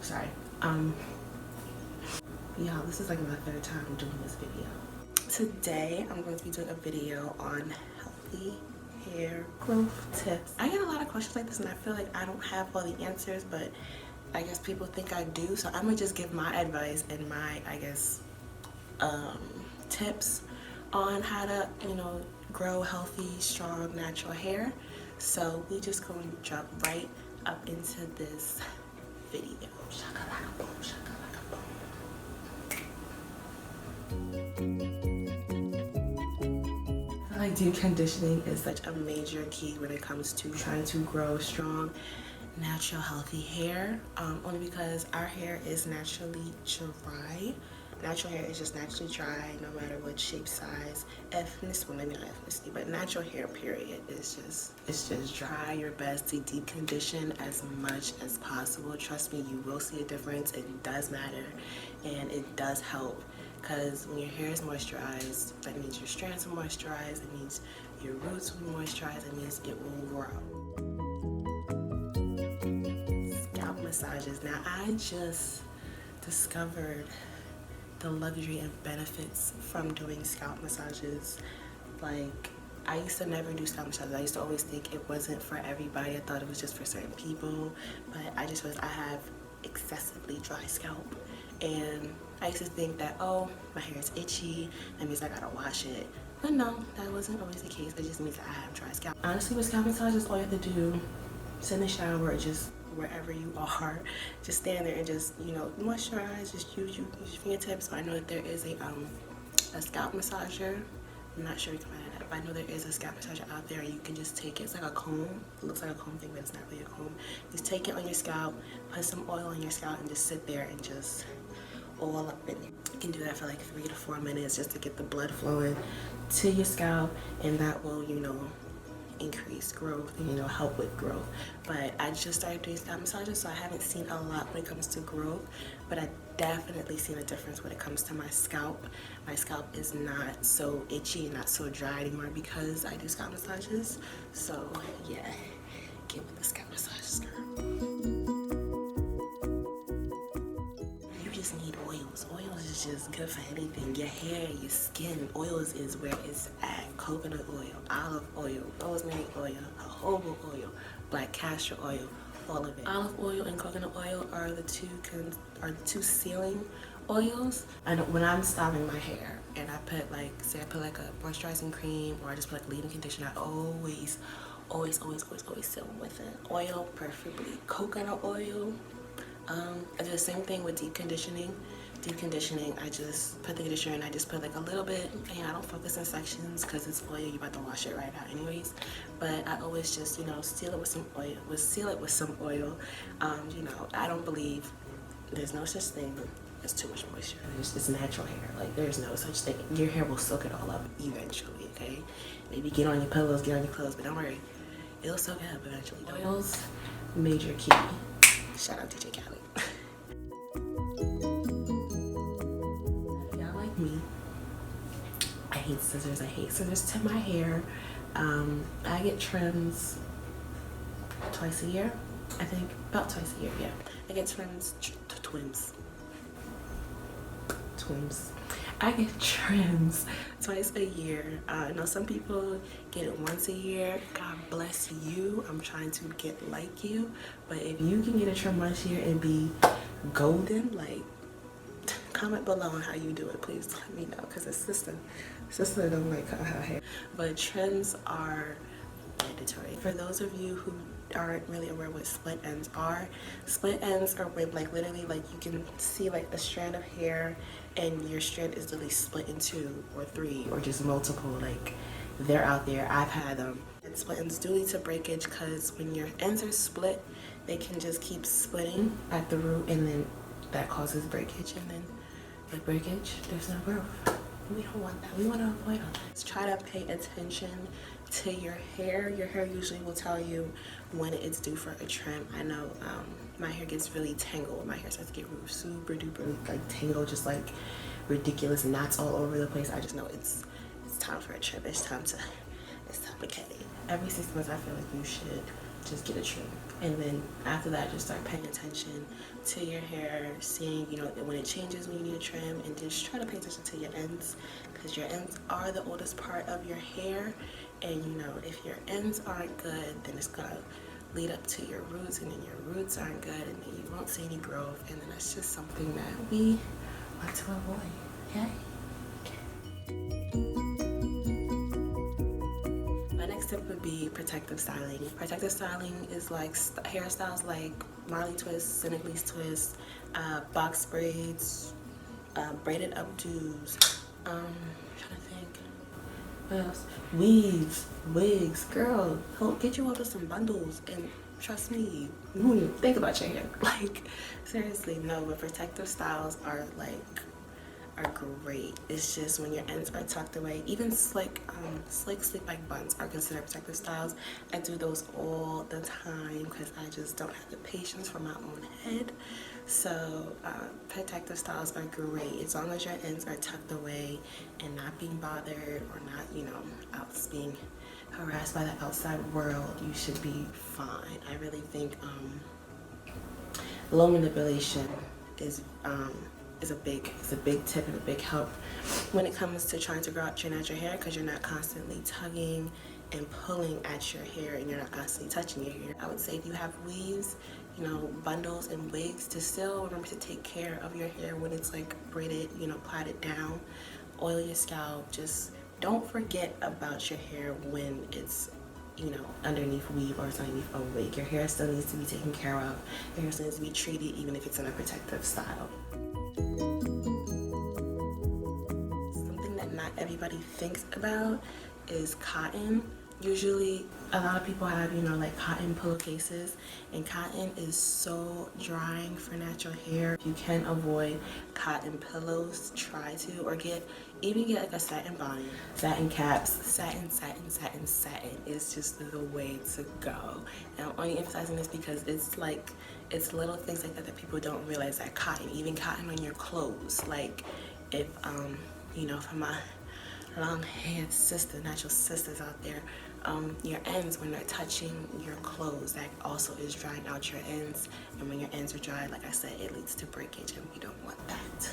sorry. Y'all, this is like my third time doing this video. Today, I'm going to be doing a video on healthy hair growth tips. I get a lot of questions like this and I feel like I don't have all the answers, but I guess people think I do. So I'm gonna just give my advice and my, I guess, tips on how to, grow healthy, strong, natural hair. So we just going to jump right up into this video. Shakalaka boom, shakalaka boom. I feel like deep conditioning is such a major key when it comes to trying to grow strong, natural, healthy hair. Only because our hair is naturally dry. Natural hair is just naturally dry, no matter what shape, size, ethnicity, well maybe not ethnicity, but natural hair period is just dry your best to deep condition as much as possible. Trust me, you will see a difference. It does matter and it does help, because when your hair is moisturized, that means your strands are moisturized, it means your roots will be moisturized, it means it will grow. Scalp massages. Now I just discovered the luxury and benefits from doing scalp massages. Like, I used to never do scalp massages. I used to always think it wasn't for everybody. I thought it was just for certain people, but I just realized I have excessively dry scalp, and I used to think that, oh, my hair is itchy, that means I gotta wash it. But no, that wasn't always the case. It just means that I have dry scalp. Honestly, with scalp massages, all you have to do, sit in the shower, just wherever you are, just stand there and just, moisturize, just use your fingertips. I know that there is a scalp massager. I'm not sure you can find it, but I know there is a scalp massager out there. You can just take it. It's like a comb. It looks like a comb thing, but it's not really a comb. Just take it on your scalp, put some oil on your scalp, and just sit there and just oil up in it. You can do that for like 3 to 4 minutes just to get the blood flowing to your scalp, and that will, increase growth and help with growth. But I just started doing scalp massages, so I haven't seen a lot when it comes to growth, but I definitely seen a difference when it comes to my scalp. My scalp is not so itchy and not so dry anymore because I do scalp massages. So yeah, get with the scalp massages, girl. You just need oils. Oils is just good for anything. Your hair, your skin. Oils is where it's at. Coconut oil, olive oil, rosemary oil, jojoba oil, black castor oil, all of it. Olive oil and coconut oil are the two sealing oils. I know when I'm styling my hair and I put like a moisturizing cream, or I just put like leave-in conditioner, I always seal them with an oil, preferably coconut oil. I do the same thing with deep conditioning. Deep conditioning, I just put the conditioner and I just put like a little bit, and I don't focus in sections because it's oil, you're about to wash it right out anyways. But I always just, seal it with some oil. I don't believe there's no such thing as too much moisture. It's natural hair. Like, there's no such thing. Your hair will soak it all up eventually, okay? Maybe get on your pillows, get on your clothes, but don't worry, it'll soak it up eventually. Oils, major key. Shout out DJ Khaled. Me, I hate scissors. I hate scissors to my hair. I get trims twice a year, I think, about twice a year. Yeah, I get trims, twims. I get trims twice a year. I know some people get it once a year. God bless you. I'm trying to get like you, but if you can get a trim once a year and be golden, like, comment below on how you do it, please let me know, because sister don't like cut her hair. But trims are mandatory. For those of you who aren't really aware what split ends are when, like, literally, like, you can see like a strand of hair and your strand is literally split in 2 or 3 or just multiple. Like, they're out there. I've had them. And split ends do lead to breakage, because when your ends are split, they can just keep splitting at the root, and then that causes breakage, and then with breakage, there's no growth. We don't want that. We want to avoid all that. Let's try to pay attention to your hair. Your hair usually will tell you when it's due for a trim. I know my hair gets really tangled. My hair starts to get super duper like tangled, just like ridiculous knots all over the place. I just know it's time for a trim. It's time to cut it. every 6 months I feel like you should just get a trim. And then after that, just start paying attention to your hair, seeing, you know, when it changes when you need a trim, and just try to pay attention to your ends, because your ends are the oldest part of your hair. And you know, if your ends aren't good, then it's gonna lead up to your roots, and then your roots aren't good, and then you won't see any growth, and then that's just something that we want to avoid. Okay? My next tip would be protective styling. Protective styling is like hairstyles like Marley twists, Senegalese twists, box braids, braided updos. Trying to think. What else? Weaves, wigs, girl. Get you out of some bundles, and trust me, you won't even think about your hair. Like, seriously, no. But protective styles are great. It's just when your ends are tucked away. Even slick sleek back buns are considered protective styles. I do those all the time because I just don't have the patience for my own head. So protective styles are great as long as your ends are tucked away and not being bothered, or not, you know, being harassed by the outside world. You should be fine. I really think low manipulation is a big tip and a big help when it comes to trying to grow out your natural hair, because you're not constantly tugging and pulling at your hair, and you're not constantly touching your hair. I would say if you have weaves, you know, bundles and wigs, to still remember to take care of your hair when it's like braided, you know, plaited down. Oil your scalp. Just don't forget about your hair when it's, you know, underneath weave or it's underneath a wig. Your hair still needs to be taken care of. Your hair still needs to be treated, even if it's in a protective style. Something that not everybody thinks about is cotton. Usually a lot of people have, you know, like cotton pillowcases, and cotton is so drying for natural hair. If you can avoid cotton pillows, try to, or even get like a satin bonnet, satin caps. Satin is just the way to go. And I'm only emphasizing this because it's little things like that that people don't realize, that cotton, even cotton on your clothes. Like if you know, for my long-haired natural sisters out there, your ends, when they're touching your clothes, that also is drying out your ends. And when your ends are dry, like I said, it leads to breakage, and we don't want that.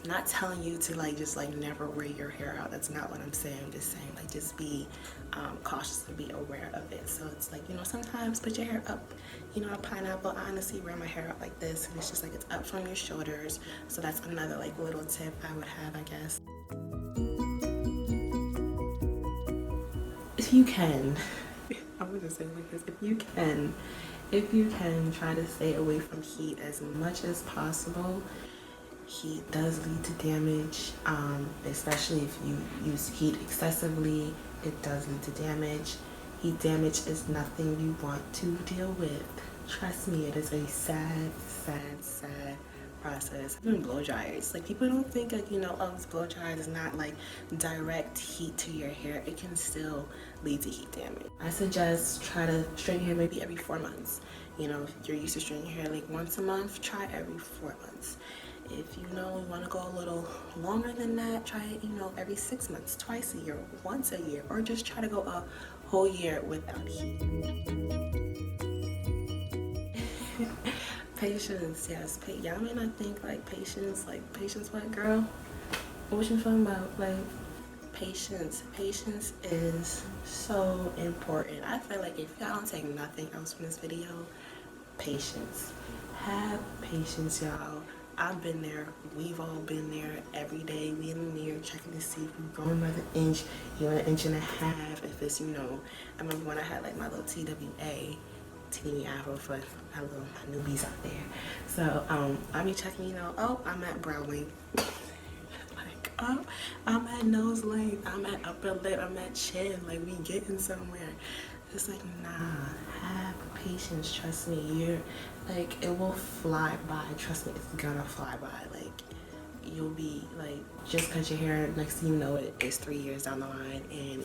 I'm not telling you to just never wear your hair out. That's not what I'm saying. I'm just saying, just be cautious and be aware of it. So it's like, you know, sometimes put your hair up, you know, a pineapple. I honestly wear my hair up like this, and it's just it's up from your shoulders. So that's another little tip I would have, I guess. If you can, I'm gonna say it like this, if you can try to stay away from heat as much as possible. Heat does lead to damage, especially if you use heat excessively. It does lead to damage. Heat damage is nothing you want to deal with. Trust me, it is a sad process. Even blow dryers, people don't think you know, oh, this blow dryer is not direct heat to your hair. It can still lead to heat damage. I suggest try to straighten your hair maybe every 4 months. You know, if you're used to straightening your hair once a month, try every 4 months. If you know you want to go a little longer than that, try it, you know, every 6 months, twice a year, once a year, or just try to go a whole year without heat. Patience, yes. Y'all may not think patience, what, girl? What you talking about? Patience. Patience is so important. I feel if y'all don't take nothing else from this video, patience. Have patience, y'all. I've been there. We've all been there. Every day we in the mirror checking to see if we're growing by the inch, an inch and a half. If it's, you know, I remember when I had my little TWA, teeny afro for my newbies out there. So I be checking, you know, oh, I'm at brow length. Oh, I'm at nose length. I'm at upper lip. I'm at chin. We getting somewhere. It's nah, have patience. Trust me. You're it will fly by. Trust me, it's gonna fly by. You'll be just cut your hair. Next thing you know, it's 3 years down the line, and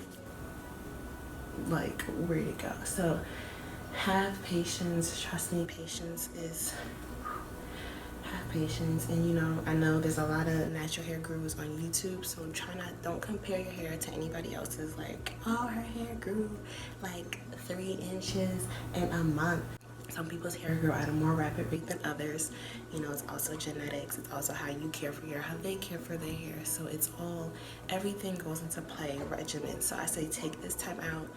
where to go. So have patience. Trust me, patience is. have patience. And you know, I know there's a lot of natural hair gurus on YouTube, so don't compare your hair to anybody else's. Like, oh, her hair grew like 3 inches in a month. Some people's hair grow at a more rapid rate than others. You know, it's also genetics. It's also how you care for your hair, how they care for their hair. So it's all, everything goes into play, regimen. So I say take this time out,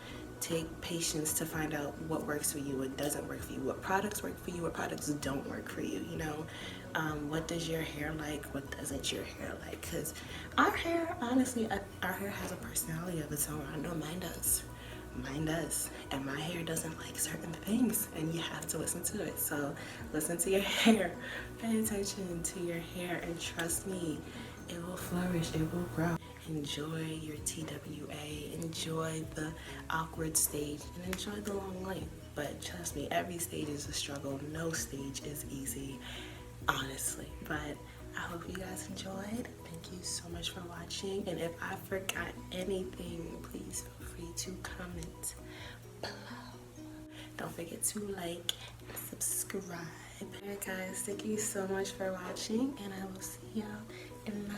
take patience to find out what works for you, what doesn't work for you, what products work for you, what products don't work for you, you know. What does your hair like, what doesn't your hair like? Because our hair, honestly, our hair has a personality of its own. I know mine does. Mine does, and my hair doesn't like certain things, and you have to listen to it. So listen to your hair, pay attention to your hair, and trust me, it will flourish, it will grow. Enjoy your TWA, enjoy the awkward stage, and enjoy the long length. But trust me, every stage is a struggle. No stage is easy, honestly. But I hope you guys enjoyed. Thank you so much for watching. And if I forgot anything, please feel free to comment below. Don't forget to like and subscribe. Alright guys, thank you so much for watching, and I will see y'all in my